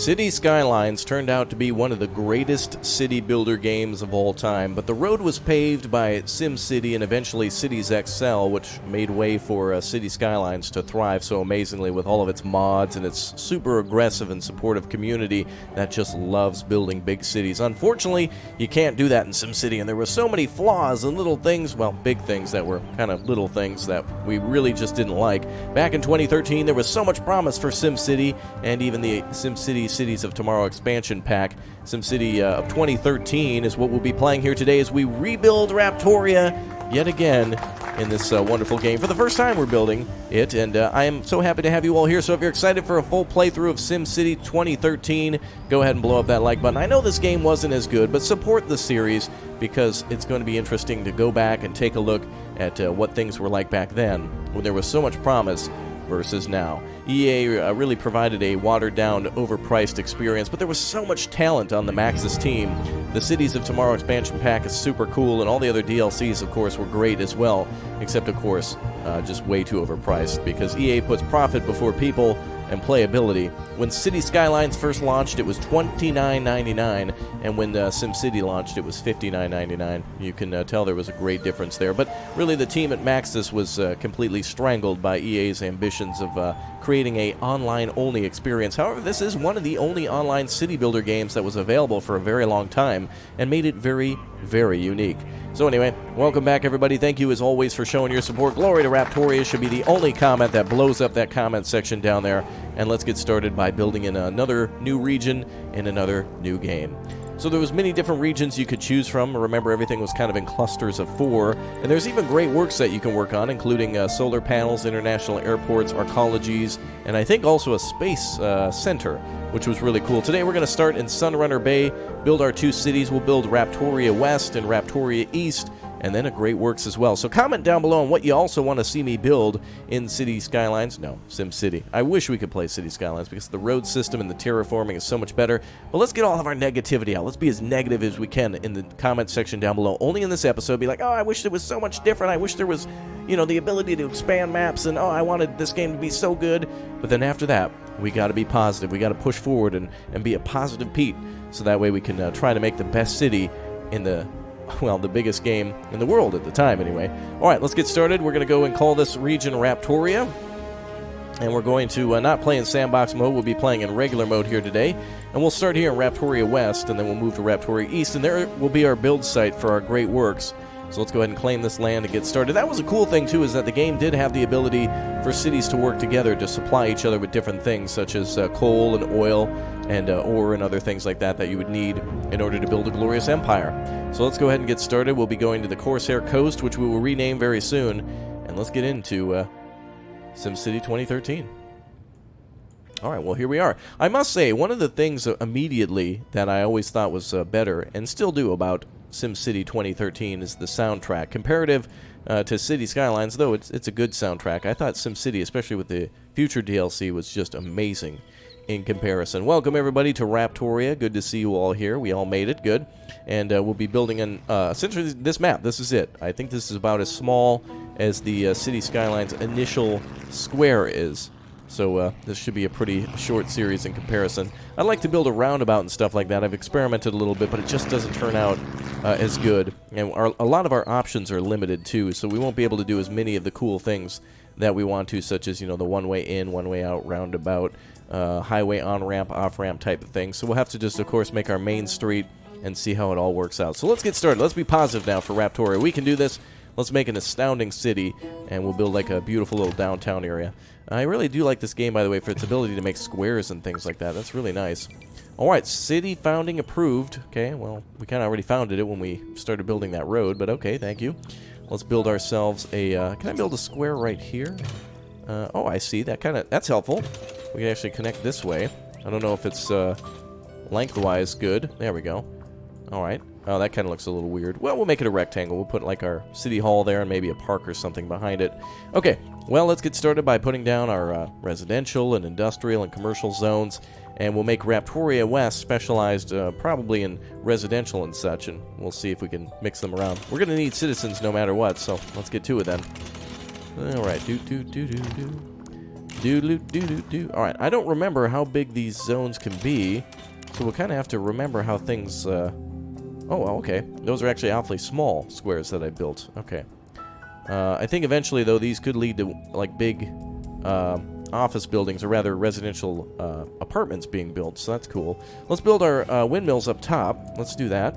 City Skylines turned out to be one of the greatest city builder games of all time, but the road was paved by SimCity and eventually Cities XL, which made way for City Skylines to thrive so amazingly with all of its mods and its super aggressive and supportive community that just loves building big cities. Unfortunately, you can't do that in SimCity, and there were so many flaws and little things, well, big things that were kind of little things that we really just didn't like. Back in 2013, there was so much promise for SimCity, and even the SimCity Cities of Tomorrow expansion pack. SimCity of 2013 is what we'll be playing here today as we rebuild Raptoria yet again in this wonderful game. For the first time we're building it, and I am so happy to have you all here. So if you're excited for a full playthrough of SimCity 2013, go ahead and blow up that like button. I know this game wasn't as good, but support the series because it's going to be interesting to go back and take a look at what things were like back then when there was so much promise versus now. EA really provided a watered-down, overpriced experience, but there was so much talent on the Maxis team. The Cities of Tomorrow expansion pack is super cool, and all the other DLCs, of course, were great as well, except, of course, just way too overpriced, because EA puts profit before people and playability. When City Skylines first launched, it was $29.99, and when SimCity launched, it was $59.99. You can tell there was a great difference there, but really the team at Maxis was completely strangled by EA's ambitions of creating a online-only experience. However, this is one of the only online city builder games that was available for a very long time, and made it very, very unique. So anyway, welcome back everybody. Thank you as always for showing your support. Glory to Raptoria should be the only comment that blows up that comment section down there. And let's get started by building in another new region in another new game. So there was many different regions you could choose from. Remember, everything was kind of in clusters of 4. And there's even great works that you can work on, including solar panels, international airports, arcologies, and I think also a space center, which was really cool. Today we're going to start in Sunrunner Bay, build our 2 cities. We'll build Raptoria West and Raptoria East, and then a Great Works as well. So comment down below on what you also want to see me build in City Skylines. No, SimCity. I wish we could play City Skylines because the road system and the terraforming is so much better. But let's get all of our negativity out. Let's be as negative as we can in the comment section down below. Only in this episode, be like, oh, I wish it was so much different. I wish there was, you know, the ability to expand maps, and oh, I wanted this game to be so good. But then after that, we got to be positive. We got to push forward and be a positive Pete, so that way we can try to make the best city in the, well, the biggest game in the world at the time, anyway. All right, let's get started. We're going to go and call this region Raptoria, and we're going to not play in sandbox mode. We'll be playing in regular mode here today, and we'll start here in Raptoria West, and then we'll move to Raptoria East, and there will be our build site for our Great Works. So let's go ahead and claim this land and get started. That was a cool thing, too, is that the game did have the ability for cities to work together to supply each other with different things, such as coal and oil and ore and other things like that that you would need in order to build a glorious empire. So let's go ahead and get started. We'll be going to the Corsair Coast, which we will rename very soon. And let's get into SimCity 2013. All right, well, here we are. I must say, one of the things immediately that I always thought was better, and still do, about SimCity 2013 is the soundtrack. Comparative to City Skylines, though it's a good soundtrack, I thought SimCity, especially with the future DLC, was just amazing in comparison. Welcome, everybody, to Raptoria. Good to see you all here. We all made it. Good. And we'll be building essentially this map. This is it. I think this is about as small as the City Skylines initial square is. So this should be a pretty short series in comparison. I'd like to build a roundabout and stuff like that. I've experimented a little bit, but it just doesn't turn out as good. And a lot of our options are limited, too, so we won't be able to do as many of the cool things that we want to, such as, you know, the one-way in, one-way out roundabout, highway on-ramp, off-ramp type of thing. So we'll have to just, of course, make our main street and see how it all works out. So let's get started. Let's be positive now for Raptoria. We can do this. Let's make an astounding city, and we'll build like a beautiful little downtown area. I really do like this game, by the way, for its ability to make squares and things like that. That's really nice. Alright, city founding approved. Okay, well, we kind of already founded it when we started building that road, but okay, thank you. Let's build ourselves a, can I build a square right here? Oh, I see. That's helpful. We can actually connect this way. I don't know if it's lengthwise good. There we go. Alright. Oh, that kind of looks a little weird. Well, we'll make it a rectangle. We'll put like our city hall there and maybe a park or something behind it. Okay, well, let's get started by putting down our residential and industrial and commercial zones. And we'll make Raptoria West specialized probably in residential and such. And we'll see if we can mix them around. We're going to need citizens no matter what, so let's get to it then. Alright, Alright, I don't remember how big these zones can be, so we'll kind of have to remember how things... Oh, okay. Those are actually awfully small squares that I built. Okay. I think eventually, though, these could lead to, like, big office buildings, or rather residential apartments being built, so that's cool. Let's build our windmills up top. Let's do that.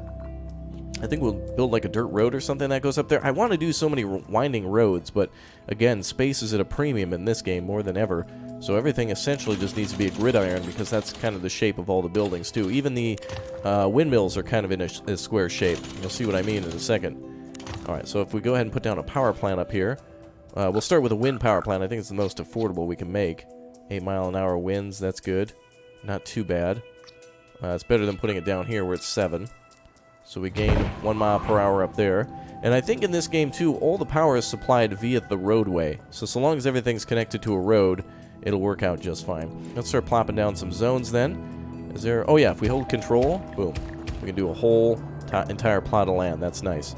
I think we'll build, like, a dirt road or something that goes up there. I want to do so many winding roads, but, again, space is at a premium in this game more than ever. So everything essentially just needs to be a gridiron, because that's kind of the shape of all the buildings, too. Even the windmills are kind of in a square shape. You'll see what I mean in a second. Alright, so if we go ahead and put down a power plant up here, we'll start with a wind power plant. I think it's the most affordable we can make. 8-mile-an-hour winds, that's good. Not too bad. It's better than putting it down here where it's 7. So we gain 1 mile per hour up there. And I think in this game, too, all the power is supplied via the roadway. So long as everything's connected to a road, it'll work out just fine. Let's start plopping down some zones then. Is there... Oh, yeah, if we hold control, boom. We can do a whole entire plot of land. That's nice.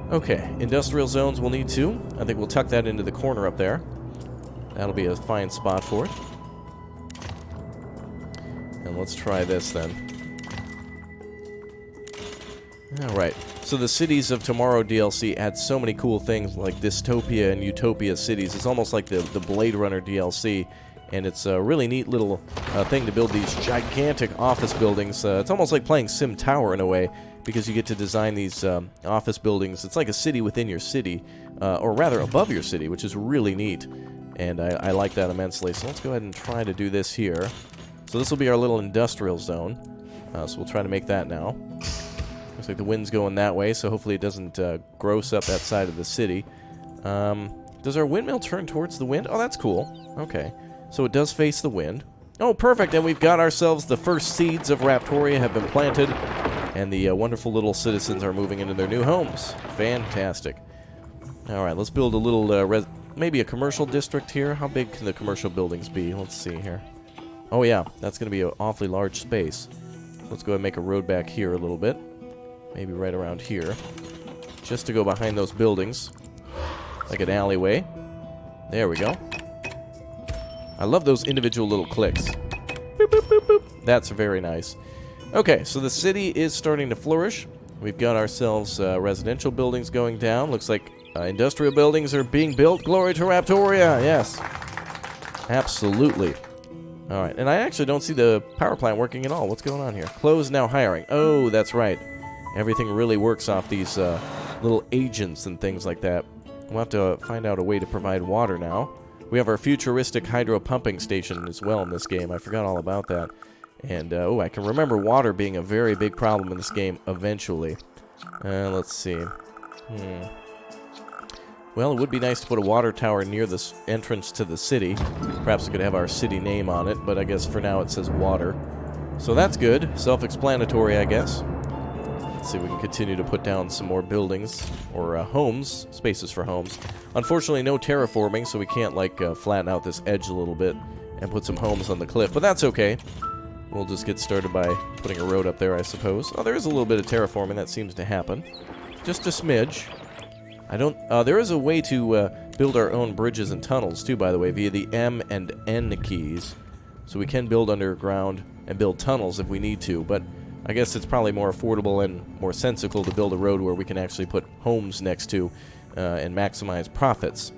Okay, industrial zones we'll need to. I think we'll tuck that into the corner up there. That'll be a fine spot for it. And let's try this then. Alright, so the Cities of Tomorrow DLC adds so many cool things like dystopia and utopia cities. It's almost like the Blade Runner DLC, and it's a really neat little thing to build these gigantic office buildings. It's almost like playing Sim Tower in a way, because you get to design these office buildings. It's like a city within your city, or rather above your city, which is really neat, and I like that immensely. So let's go ahead and try to do this here. So this will be our little industrial zone, so we'll try to make that now. Looks like the wind's going that way, so hopefully it doesn't gross up that side of the city. Does our windmill turn towards the wind? Oh, that's cool. Okay. So it does face the wind. Oh, perfect, and we've got ourselves the first seeds of Raptoria have been planted, and the wonderful little citizens are moving into their new homes. Fantastic. Alright, let's build a little, maybe a commercial district here. How big can the commercial buildings be? Let's see here. Oh, yeah, that's going to be an awfully large space. Let's go ahead and make a road back here a little bit. Maybe right around here. Just to go behind those buildings. Like an alleyway. There we go. I love those individual little clicks. Boop, boop, boop, boop. That's very nice. Okay, so the city is starting to flourish. We've got ourselves residential buildings going down. Looks like industrial buildings are being built. Glory to Raptoria! Yes. Absolutely. Alright, and I actually don't see the power plant working at all. What's going on here? Closed, now hiring. Oh, that's right. Everything really works off these little agents and things like that. We'll have to find out a way to provide water now. We have our futuristic hydro pumping station as well in this game. I forgot all about that. And, oh, I can remember water being a very big problem in this game eventually. Let's see. Well, it would be nice to put a water tower near this entrance to the city. Perhaps we could have our city name on it, but I guess for now it says water. So that's good. Self-explanatory, I guess. Let's see if we can continue to put down some more buildings, or homes, spaces for homes. Unfortunately, no terraforming, so we can't, like, flatten out this edge a little bit and put some homes on the cliff, but that's okay. We'll just get started by putting a road up there, I suppose. Oh, there is a little bit of terraforming that seems to happen. Just a smidge. I don't... there is a way to build our own bridges and tunnels, too, by the way, via the M and N keys. So we can build underground and build tunnels if we need to, but I guess it's probably more affordable and more sensical to build a road where we can actually put homes next to and maximize profits.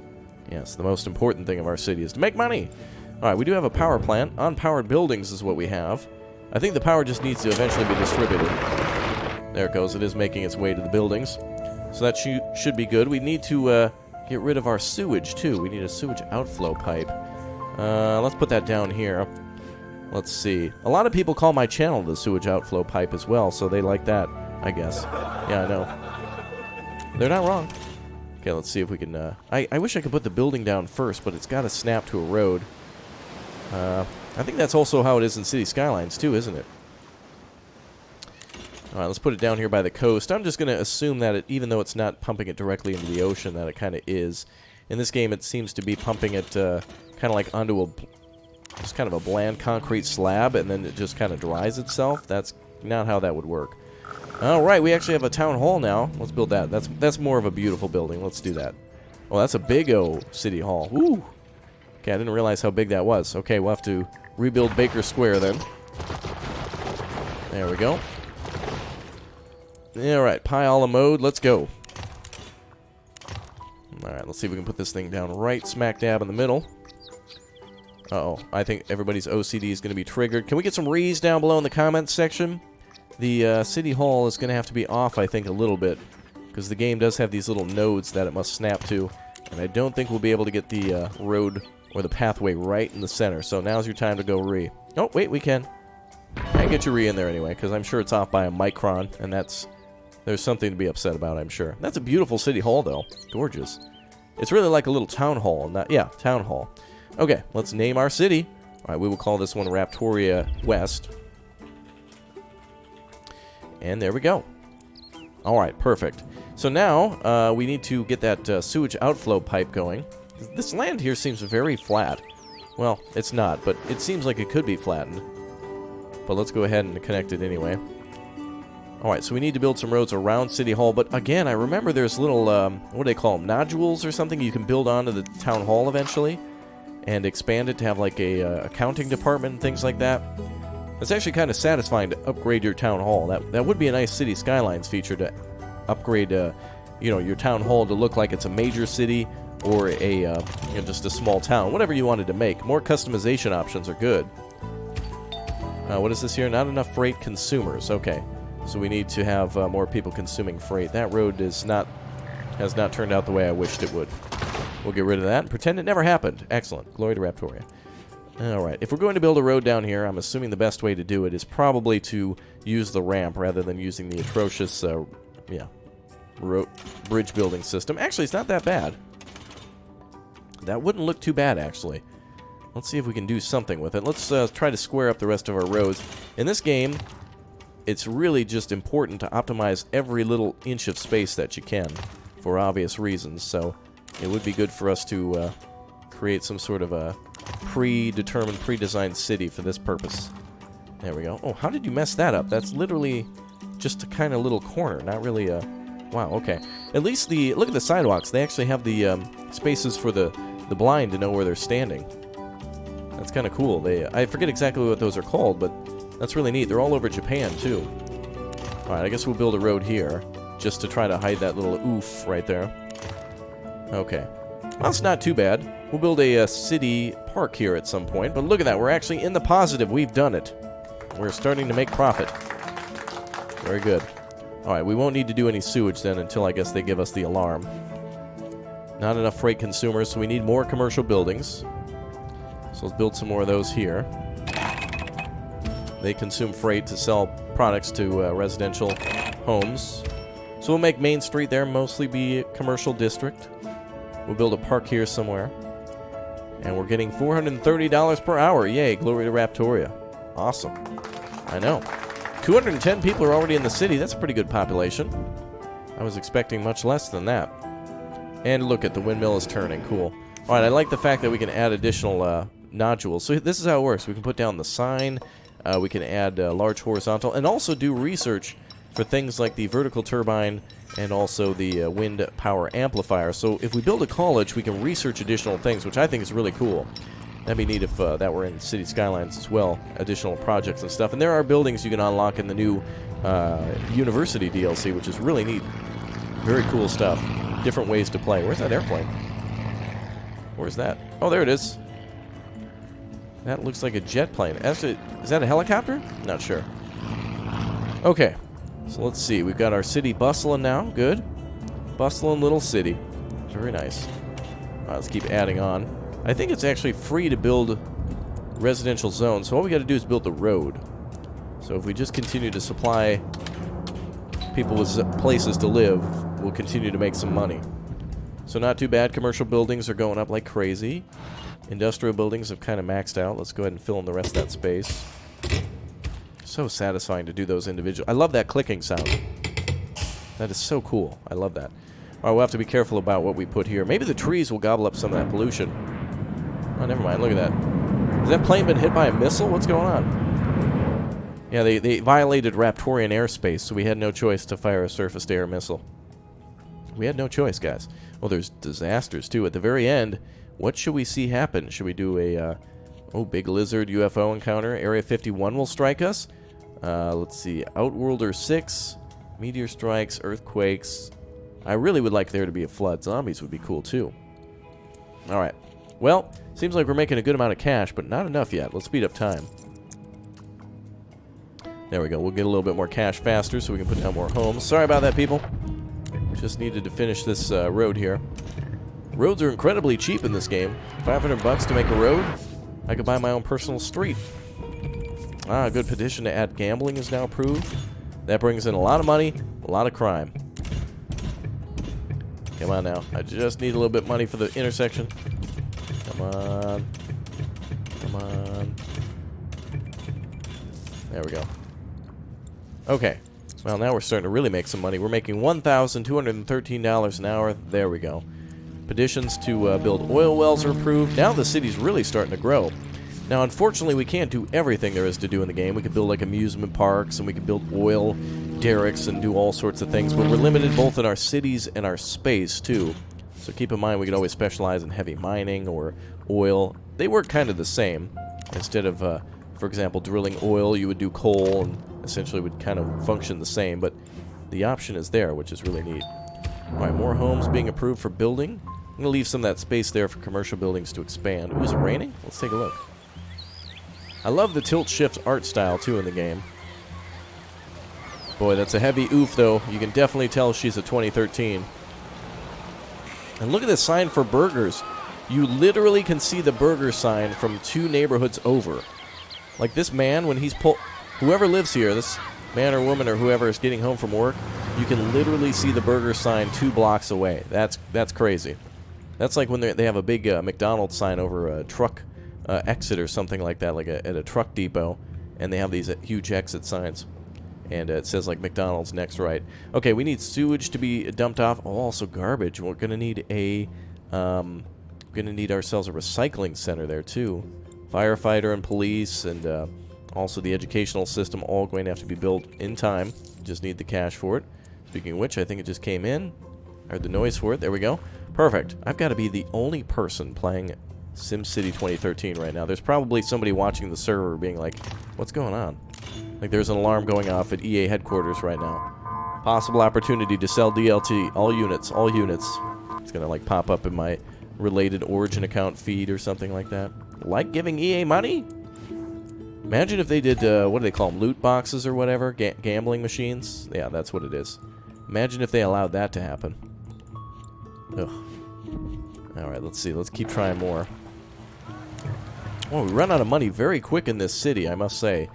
Yes, the most important thing of our city is to make money! Alright, we do have a power plant. Unpowered buildings is what we have. I think the power just needs to eventually be distributed. There it goes. It is making its way to the buildings. So that should be good. We need to get rid of our sewage, too. We need a sewage outflow pipe. Let's put that down here. Let's see. A lot of people call my channel the sewage outflow pipe as well, so they like that, I guess. Yeah, I know. They're not wrong. Okay, let's see if we can... I wish I could put the building down first, but it's got to snap to a road. I think that's also how it is in City Skylines, too, isn't it? Alright, let's put it down here by the coast. I'm just going to assume that even though it's not pumping it directly into the ocean, that it kind of is. In this game, it seems to be pumping it kind of like onto just kind of a bland concrete slab, and then it just kind of dries itself. That's not how that would work. Alright, we actually have a town hall now. Let's build that. That's more of a beautiful building. Let's do that. Oh, that's a big-o city hall. Woo! Okay, I didn't realize how big that was. Okay, we'll have to rebuild Baker Square then. There we go. Alright, pie-a-la mode. Let's go. Alright, let's see if we can put this thing down right smack dab in the middle. Uh-oh, I think everybody's OCD is going to be triggered. Can we get some rees down below in the comments section? The City Hall is going to have to be off, I think, a little bit. Because the game does have these little nodes that it must snap to. And I don't think we'll be able to get the road or the pathway right in the center. So now's your time to go re. Oh, wait, we can. I can get your re in there anyway, because I'm sure it's off by a micron. And there's something to be upset about, I'm sure. That's a beautiful City Hall, though. Gorgeous. It's really like a little town hall. Town hall. Okay, let's name our city. All right, we will call this one Raptoria West. And there we go. All right, perfect. So now we need to get that sewage outflow pipe going. This land here seems very flat. Well, it's not, but it seems like it could be flattened. But let's go ahead and connect it anyway. All right, so we need to build some roads around City Hall. But again, I remember there's little, what do they call them, nodules or something you can build onto the town hall eventually and expand it to have like a accounting department and things like that. It's actually kind of satisfying to upgrade your town hall. That would be a nice City Skylines feature to upgrade, your town hall to look like it's a major city or a, just a small town. Whatever you wanted to make. More customization options are good. What is this here? Not enough freight consumers. Okay, so we need to have more people consuming freight. That road has not turned out the way I wished it would. We'll get rid of that and pretend it never happened. Excellent. Glory to Raptoria. Alright, if we're going to build a road down here, I'm assuming the best way to do it is probably to use the ramp rather than using the atrocious, bridge building system. Actually, it's not that bad. That wouldn't look too bad, actually. Let's see if we can do something with it. Let's try to square up the rest of our roads. In this game, it's really just important to optimize every little inch of space that you can, for obvious reasons. So it would be good for us to create some sort of a predetermined, pre-designed city for this purpose. There we go. Oh, how did you mess that up? That's literally just a kind of little corner, not really a... Wow, okay. At least look at the sidewalks. They actually have the spaces for the blind to know where they're standing. That's kind of cool. I forget exactly what those are called, but that's really neat. They're all over Japan, too. Alright, I guess we'll build a road here, just to try to hide that little oof right there. Okay. Well, that's not too bad. We'll build a city park here at some point, but look at that. We're actually in the positive. We've done it. We're starting to make profit. Very good. Alright, we won't need to do any sewage then until I guess they give us the alarm. Not enough freight consumers, so we need more commercial buildings. So let's build some more of those here. They consume freight to sell products to residential homes. So we'll make Main Street there mostly be a commercial district. We'll build a park here somewhere. And we're getting $430 per hour. Yay, glory to Raptoria. Awesome. I know. 210 people are already in the city. That's a pretty good population. I was expecting much less than that. And look at the windmill is turning. Cool. Alright, I like the fact that we can add additional nodules. So this is how it works. We can put down the sign. We can add large horizontal. And also do research for things like the vertical turbine and also the wind power amplifier. So if we build a college, we can research additional things, which I think is really cool. That'd be neat if that were in City Skylines as well. Additional projects and stuff. And there are buildings you can unlock in the new University DLC, which is really neat. Very cool stuff. Different ways to play. Where's that airplane? Where's that? Oh, there it is. That looks like a jet plane. Actually, is that a helicopter? Not sure. Okay. So let's see. We've got our city bustling now. Good. Bustling little city. Very nice. All right, let's keep adding on. I think it's actually free to build residential zones. So all we got to do is build the road. So if we just continue to supply people with places to live, we'll continue to make some money. So not too bad. Commercial buildings are going up like crazy. Industrial buildings have kind of maxed out. Let's go ahead and fill in the rest of that space. So satisfying to do those individual. I love that clicking sound. That is so cool. I love that. All right, we'll have to be careful about what we put here. Maybe the trees will gobble up some of that pollution. Oh, never mind. Look at that. Has that plane been hit by a missile? What's going on? Yeah, they violated Raptorian airspace, so we had no choice to fire a surface-to-air missile. We had no choice, guys. Well, there's disasters, too. At the very end, What should we see happen? Should we do a, oh, big lizard UFO encounter? Area 51 will strike us. Let's see, Outworlder 6, meteor strikes, earthquakes. I really would like there to be a flood. Zombies would be cool, too. Alright. Well, seems like we're making a good amount of cash, but not enough yet. Let's speed up time. There we go. We'll get a little bit more cash faster so we can put down more homes. Sorry about that, people. Just needed to finish this road here. Roads are incredibly cheap in this game. 500 bucks to make a road. I could buy my own personal street. Ah, a good petition to add gambling is now approved. That brings in a lot of money, a lot of crime. Come on now. I just need a little bit of money for the intersection. Come on. Come on. There we go. Okay. Well, now we're starting to really make some money. We're making $1,213 an hour. There we go. Petitions to build oil wells are approved. Now the city's really starting to grow. Now, unfortunately, we can't do everything there is to do in the game. We could build, like, amusement parks, and we could build oil derricks and do all sorts of things, but we're limited both in our cities and our space, too. So keep in mind, we could always specialize in heavy mining or oil. They work kind of the same. Instead of, for example, drilling oil, you would do coal, and essentially would kind of function the same, but the option is there, which is really neat. Alright, more homes being approved for building. I'm going to leave some of that space there for commercial buildings to expand. Ooh, is it raining? Let's take a look. I love the tilt-shift art style, too, in the game. Boy, that's a heavy oof, though. You can definitely tell she's a 2013. And look at this sign for burgers. You literally can see the burger sign from 2 neighborhoods over. Like, this man, when he's whoever lives here, this man or woman or whoever is getting home from work, you can literally see the burger sign 2 blocks away. That's crazy. That's like when they have a big McDonald's sign over a truck exit or something like that, like at a truck depot, and they have these huge exit signs, and it says like McDonald's next right. Okay, we need sewage to be dumped off. Oh, also garbage. We're gonna need ourselves a recycling center there too. Firefighter and police, and also the educational system, all going to have to be built in time. Just need the cash for it. Speaking of which, I think it just came in. I heard the noise for it. There we go. Perfect. I've got to be the only person playing SimCity 2013 right now. There's probably somebody watching the server being like, what's going on? Like, there's an alarm going off at EA headquarters right now. Possible opportunity to sell DLT. All units. All units. It's going to, like, pop up in my related Origin account feed or something like that. Like giving EA money? Imagine if they did, what do they call them? Loot boxes or whatever? Gambling machines? Yeah, that's what it is. Imagine if they allowed that to happen. Ugh. Alright, let's see. Let's keep trying more. Oh, we run out of money very quick in this city, I must say.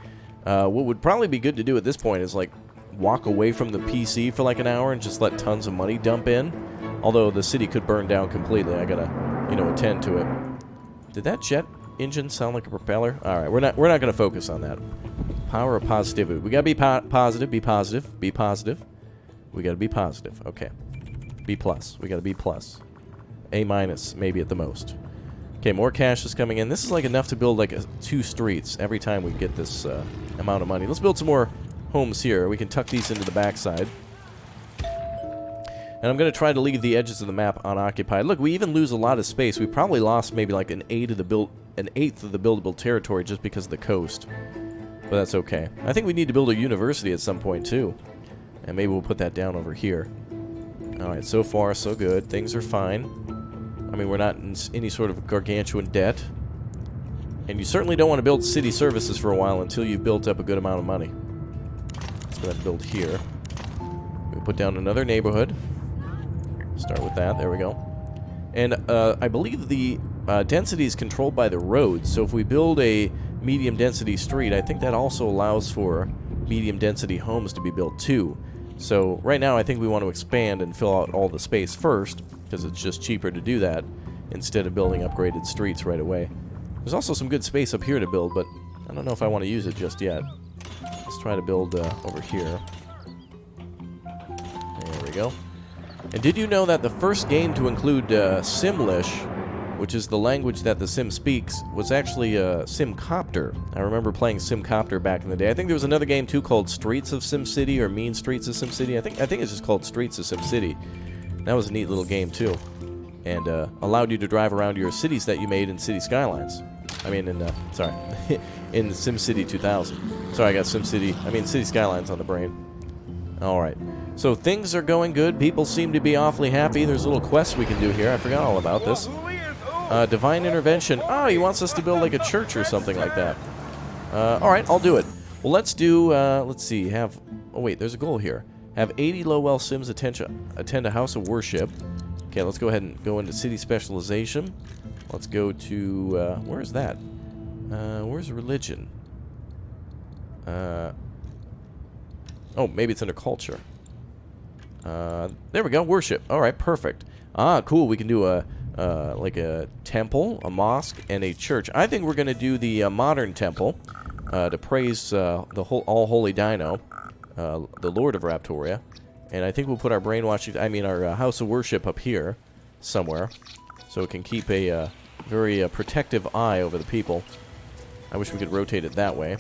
What would probably be good to do at this point is, like, walk away from the PC for like an hour and just let tons of money dump in. Although the city could burn down completely. I gotta, you know, attend to it. Did that jet engine sound like a propeller? Alright, we're not gonna focus on that. Power of positivity. We gotta be positive, be positive, be positive. We gotta be positive. Okay. B+. We gotta be plus. A-, maybe at the most. Okay, more cash is coming in. This is like enough to build like 2 streets every time we get this amount of money. Let's build some more homes here. We can tuck these into the backside. And I'm going to try to leave the edges of the map unoccupied. Look, we even lose a lot of space. We probably lost maybe like an eighth of the buildable territory just because of the coast. But that's okay. I think we need to build a university at some point too. And maybe we'll put that down over here. Alright, so far so good. Things are fine. I mean, we're not in any sort of gargantuan debt. And you certainly don't want to build city services for a while until you've built up a good amount of money. Let's go ahead and build here. We'll put down another neighborhood. Start with that. There we go. And I believe the density is controlled by the roads. So if we build a medium density street, I think that also allows for medium density homes to be built too. So right now I think we want to expand and fill out all the space first, because it's just cheaper to do that instead of building upgraded streets right away. There's also some good space up here to build, but I don't know if I want to use it just yet. Let's try to build over here. There we go. And did you know that the first game to include Simlish, which is the language that the Sim speaks, was actually SimCopter? I remember playing SimCopter back in the day. I think there was another game too called Streets of SimCity or Mean Streets of SimCity. I think it's just called Streets of SimCity. That was a neat little game too. and allowed you to drive around your cities that you made in City Skylines. I mean, in SimCity 2000. Sorry, I got City Skylines on the brain. Alright. So things are going good. People seem to be awfully happy. There's a little quest we can do here. I forgot all about this. Divine Intervention. Oh, he wants us to build like a church or something like that. Alright, I'll do it. Well, let's do, let's see, oh wait, there's a goal here. Have 80 low-well Sims attend a house of worship. Okay, let's go ahead and go into city specialization. Let's go to, where's that? Where's religion? Oh, maybe it's under culture. There we go, worship. Alright, perfect. Ah, cool, we can do like a temple, a mosque, and a church. I think we're going to do the modern temple to praise the all-holy Dino, the Lord of Raptoria. And I think we'll put our our house of worship up here somewhere, so it can keep a very protective eye over the people. I wish we could rotate it that way.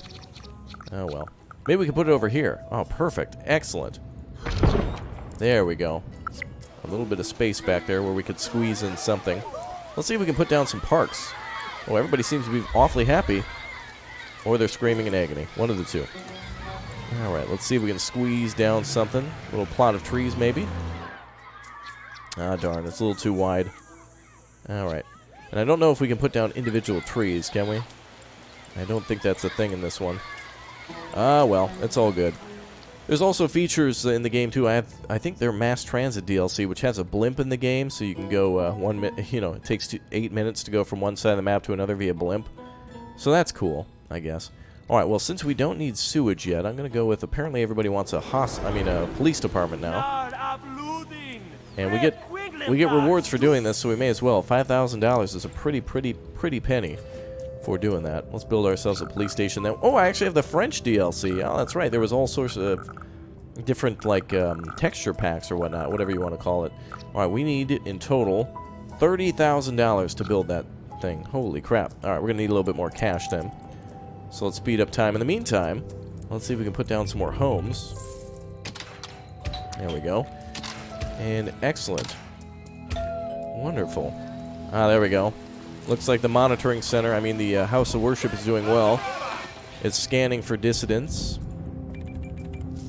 Oh well. Maybe we can put it over here. Oh, perfect. Excellent. There we go. A little bit of space back there where we could squeeze in something. Let's see if we can put down some parks. Oh, everybody seems to be awfully happy. Or they're screaming in agony. One of the two. Alright, let's see if we can squeeze down something. A little plot of trees, maybe. Ah, darn. It's a little too wide. Alright. And I don't know if we can put down individual trees, can we? I don't think that's a thing in this one. Ah, well. It's all good. There's also features in the game, too. I think they're Mass Transit DLC, which has a blimp in the game, so you can go 1 minute, it takes 8 minutes to go from one side of the map to another via blimp. So that's cool, I guess. Alright, well, since we don't need sewage yet, I'm going to go with, apparently everybody wants a police department now. And we get rewards for doing this, so we may as well. $5,000 is a pretty penny for doing that. Let's build ourselves a police station then. Oh, I actually have the French DLC. Oh, that's right. There was all sorts of different, like, texture packs or whatnot, whatever you want to call it. Alright, we need, in total, $30,000 to build that thing. Holy crap. Alright, we're going to need a little bit more cash then. So let's speed up time. In the meantime, let's see if we can put down some more homes. There we go. And excellent. Wonderful. Ah, there we go. Looks like the monitoring center, the House of Worship is doing well. It's scanning for dissidents,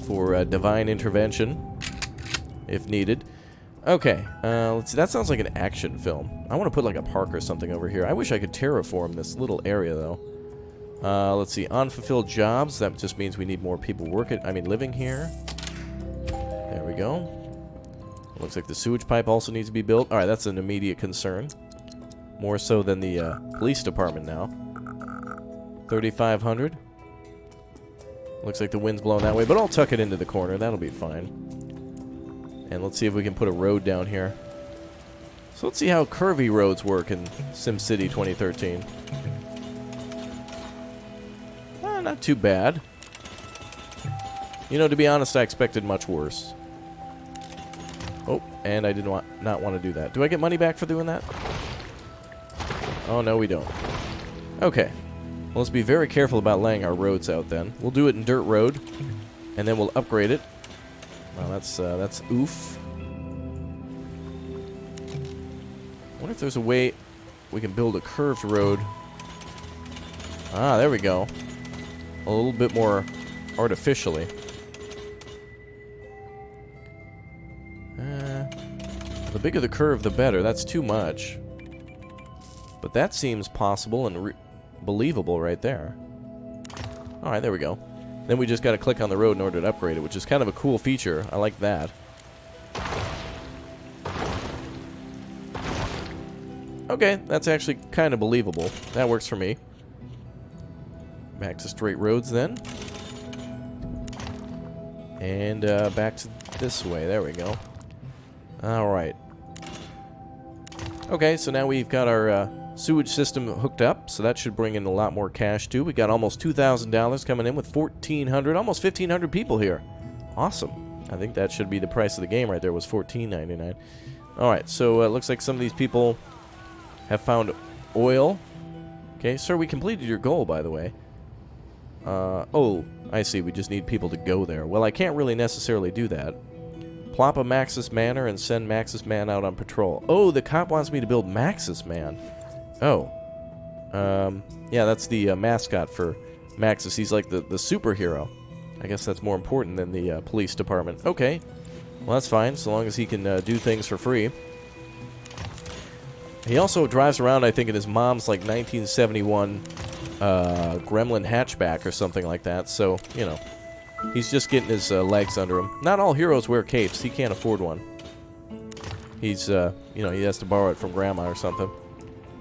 for divine intervention, if needed. Okay, let's see. That sounds like an action film. I want to put like a park or something over here. I wish I could terraform this little area, though. Let's see. Unfulfilled jobs. That just means we need more people living here. There we go. Looks like the sewage pipe also needs to be built. Alright, that's an immediate concern. More so than the police department now. 3,500. Looks like the wind's blowing that way, but I'll tuck it into the corner. That'll be fine. And let's see if we can put a road down here. So let's see how curvy roads work in SimCity 2013. Not too bad. To be honest, I expected much worse. Oh, and I did not want to do that. Do I get money back for doing that? Oh, no, we don't. Okay. Well, let's be very careful about laying our roads out then. We'll do it in dirt road, and then we'll upgrade it. Well, that's oof. I wonder if there's a way we can build a curved road. Ah, there we go. A little bit more artificially. The bigger the curve, the better. That's too much. But that seems possible and believable right there. Alright, there we go. Then we just got to click on the road in order to upgrade it, which is kind of a cool feature. I like that. Okay, that's actually kind of believable. That works for me. Back to straight roads then. And back to this way. There we go. Alright. Okay, so now we've got our sewage system hooked up, so that should bring in a lot more cash too. We got almost $2,000 coming in with 1,400, almost 1,500 people here. Awesome. I think that should be the price of the game right there, was $14.99. Alright, so it looks like some of these people have found oil. Okay, sir, we completed your goal, by the way. Oh, I see. We just need people to go there. Well, I can't really necessarily do that. Plop a Maxis Manor and send Maxis Man out on patrol. Oh, the cop wants me to build Maxis Man. Oh. Yeah, that's the mascot for Maxis. He's like the superhero. I guess that's more important than the police department. Okay. Well, that's fine, so long as he can do things for free. He also drives around, I think, in his mom's, like, 1971 Gremlin hatchback or something like that. So, you know, he's just getting his legs under him. Not all heroes wear capes. He can't afford one. He's, you know, he has to borrow it from Grandma or something.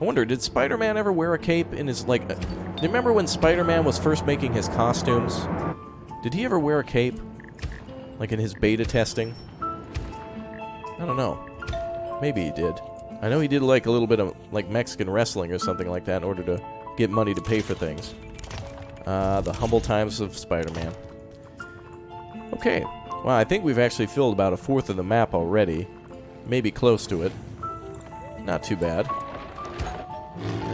I wonder, did Spider-Man ever wear a cape in his, like... do you remember when Spider-Man was first making his costumes? Did he ever wear a cape? Like in his beta testing? I don't know. Maybe he did. I know he did like a little bit of like Mexican wrestling or something like that in order to get money to pay for things. The humble times of Spider-Man. Okay. Well, I think we've actually filled about a fourth of the map already. Maybe close to it. Not too bad.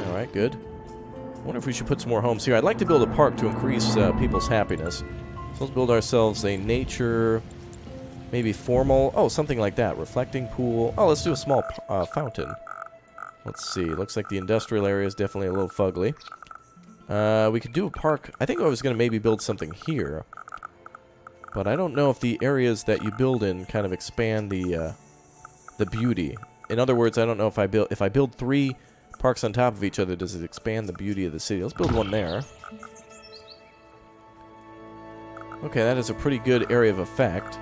Alright, good. I wonder if we should put some more homes here. I'd like to build a park to increase people's happiness. So let's build ourselves a nature, maybe formal. Oh, something like that. Reflecting pool. Oh, let's do a small fountain. Let's see. Looks like the industrial area is definitely a little fugly. We could do a park. I think I was going to maybe build something here. But I don't know if the areas that you build in kind of expand the beauty. In other words, I don't know if I build 3 parks on top of each other, does it expand the beauty of the city? Let's build one there. Okay, that is a pretty good area of effect.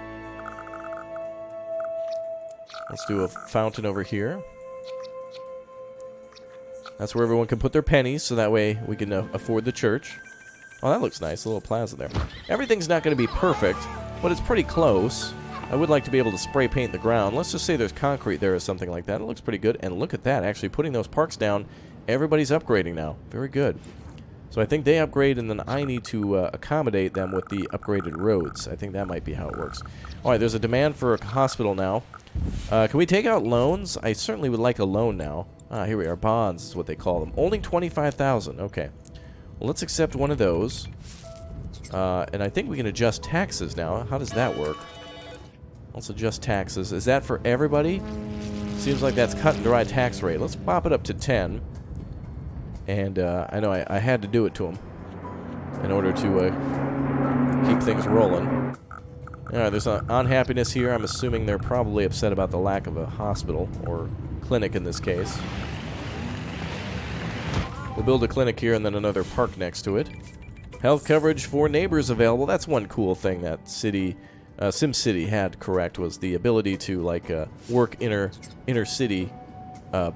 Let's do a fountain over here. That's where everyone can put their pennies, so that way we can afford the church. Oh, that looks nice, a little plaza there. Everything's not going to be perfect, but it's pretty close. I would like to be able to spray paint the ground. Let's just say there's concrete there or something like that. It looks pretty good. And look at that, actually putting those parks down, everybody's upgrading now. Very good. So I think they upgrade, and then I need to accommodate them with the upgraded roads. I think that might be how it works. All right, there's a demand for a hospital now. Can we take out loans? I certainly would like a loan now. Here we are. Bonds is what they call them. Only 25,000. Okay. Well, let's accept one of those. And I think we can adjust taxes now. How does that work? Let's adjust taxes. Is that for everybody? Seems like that's cut and dry tax rate. Let's pop it up to 10. And I know I had to do it to them in order to keep things rolling. Alright, there's an unhappiness here. I'm assuming they're probably upset about the lack of a hospital, or clinic in this case. We'll build a clinic here and then another park next to it. Health coverage for neighbors available. That's one cool thing that city... SimCity had, correct, was the ability to, like, work inner city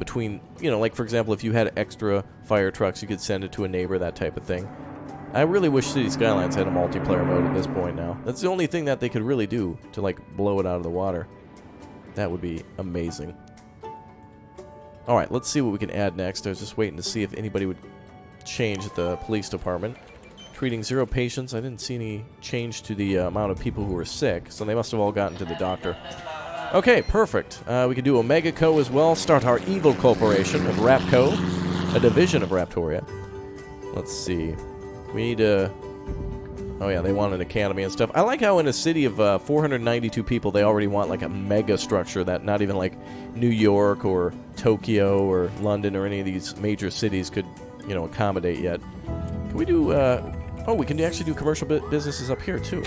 between, you know, like, for example, if you had extra fire trucks, you could send it to a neighbor, that type of thing. I really wish City Skylines had a multiplayer mode at this point now. That's the only thing that they could really do to, like, blow it out of the water. That would be amazing. Alright, let's see what we can add next. I was just waiting to see if anybody would change at the police department. Treating 0 patients. I didn't see any change to the amount of people who were sick, so they must have all gotten to the doctor. Okay, perfect. We could do Omega Co as well. Start our evil corporation of Rapco, a division of Raptoria. Let's see. We need a... Oh yeah, they want an academy and stuff. I like how in a city of 492 people, they already want like a mega structure that not even like New York or Tokyo or London or any of these major cities could, you know, accommodate yet. Can we do... Oh, we can actually do commercial businesses up here, too.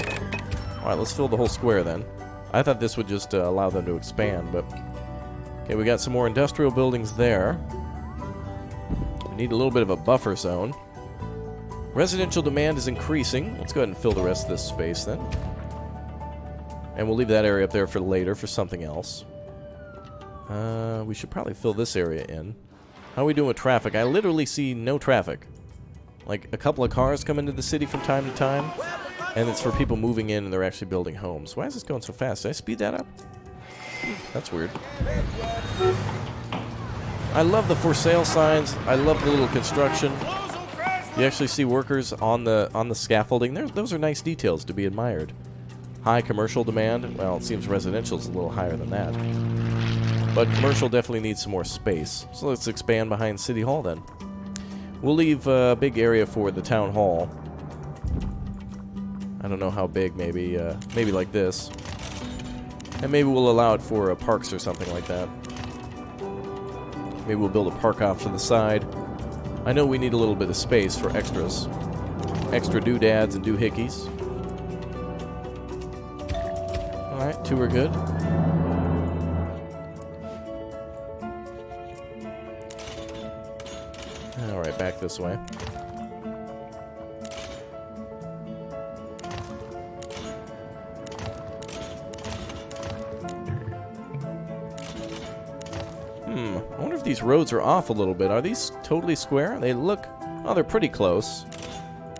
Alright, let's fill the whole square, then. I thought this would just allow them to expand, but... Okay, we got some more industrial buildings there. We need a little bit of a buffer zone. Residential demand is increasing. Let's go ahead and fill the rest of this space, then. And we'll leave that area up there for later, for something else. We should probably fill this area in. How are we doing with traffic? I literally see no traffic. Like, a couple of cars come into the city from time to time, and it's for people moving in and they're actually building homes. Why is this going so fast? Did I speed that up? That's weird. I love the for sale signs. I love the little construction. You actually see workers on the scaffolding. Those are nice details to be admired. High commercial demand. Well, it seems residential is a little higher than that. But commercial definitely needs some more space. So let's expand behind City Hall then. We'll leave a big area for the town hall. I don't know how big, maybe like this. And maybe we'll allow it for parks or something like that. Maybe we'll build a park off to the side. I know we need a little bit of space for extras. Extra doodads and doohickeys. Alright, 2 are good. Alright, back this way. I wonder if these roads are off a little bit. Are these totally square? They look... Oh, they're pretty close.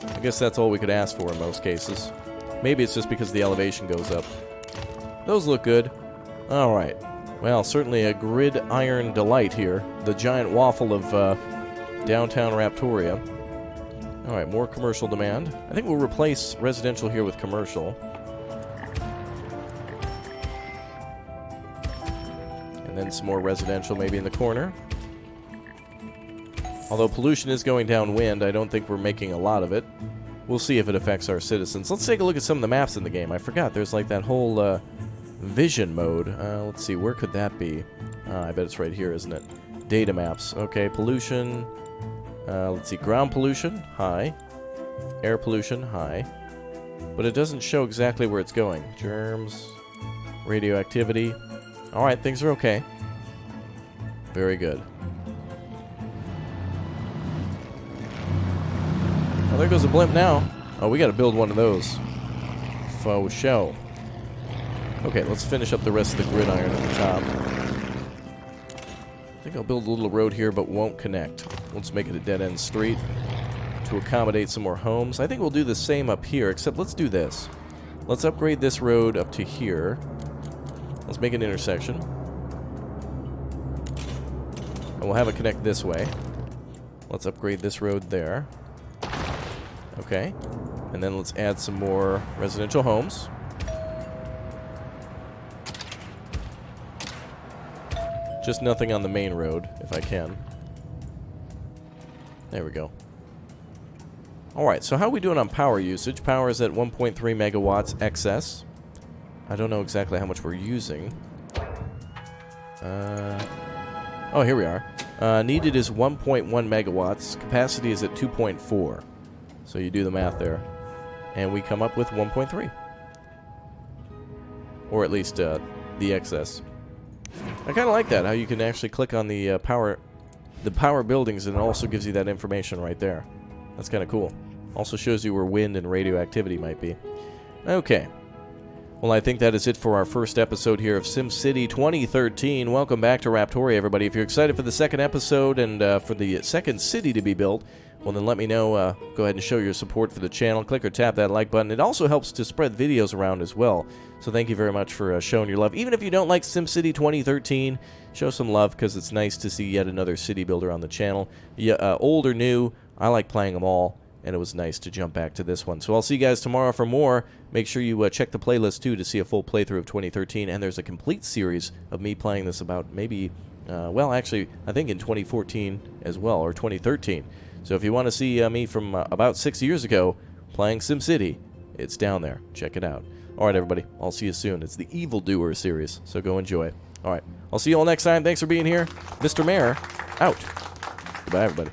I guess that's all we could ask for in most cases. Maybe it's just because the elevation goes up. Those look good. Alright. Well, certainly a gridiron delight here. The giant waffle of downtown Raptoria. Alright, more commercial demand. I think we'll replace residential here with commercial. And then some more residential maybe in the corner. Although pollution is going downwind, I don't think we're making a lot of it. We'll see if it affects our citizens. Let's take a look at some of the maps in the game. I forgot, there's like that whole vision mode. Let's see, where could that be? I bet it's right here, isn't it? Data maps. Okay, pollution. Let's see, ground pollution, high. Air pollution, high. But it doesn't show exactly where it's going. Germs, radioactivity. Alright, things are okay. Very good. Oh, there goes a blimp now. Oh, we gotta build one of those. Faux show. Okay, let's finish up the rest of the gridiron at the top. I think I'll build a little road here, but won't connect. Let's make it a dead-end street to accommodate some more homes. I think we'll do the same up here, except let's do this. Let's upgrade this road up to here. Let's make an intersection. And we'll have it connect this way. Let's upgrade this road there. Okay. And then let's add some more residential homes. Just nothing on the main road, if I can. There we go. Alright, so how are we doing on power usage? Power is at 1.3 megawatts excess. I don't know exactly how much we're using. Oh, here we are. Needed is 1.1 megawatts. Capacity is at 2.4. So you do the math there. And we come up with 1.3. Or at least the excess. I kind of like that, how you can actually click on the power buildings and it also gives you that information right there. That's kind of cool. Also shows you where wind and radioactivity might be. Okay. Well, I think that is it for our first episode here of SimCity 2013. Welcome back to Raptoria, everybody. If you're excited for the second episode and for the second city to be built, well, then let me know. Go ahead and show your support for the channel. Click or tap that like button. It also helps to spread videos around as well. So thank you very much for showing your love. Even if you don't like SimCity 2013, show some love because it's nice to see yet another city builder on the channel. Yeah, old or new, I like playing them all. And it was nice to jump back to this one. So I'll see you guys tomorrow for more. Make sure you check the playlist, too, to see a full playthrough of 2013. And there's a complete series of me playing this about maybe, well, actually, I think in 2014 as well, or 2013. So if you want to see me from about 6 years ago playing SimCity, it's down there. Check it out. All right, everybody. I'll see you soon. It's the Evildoer series, so go enjoy. All right. I'll see you all next time. Thanks for being here. Mr. Mayor, out. Goodbye, everybody.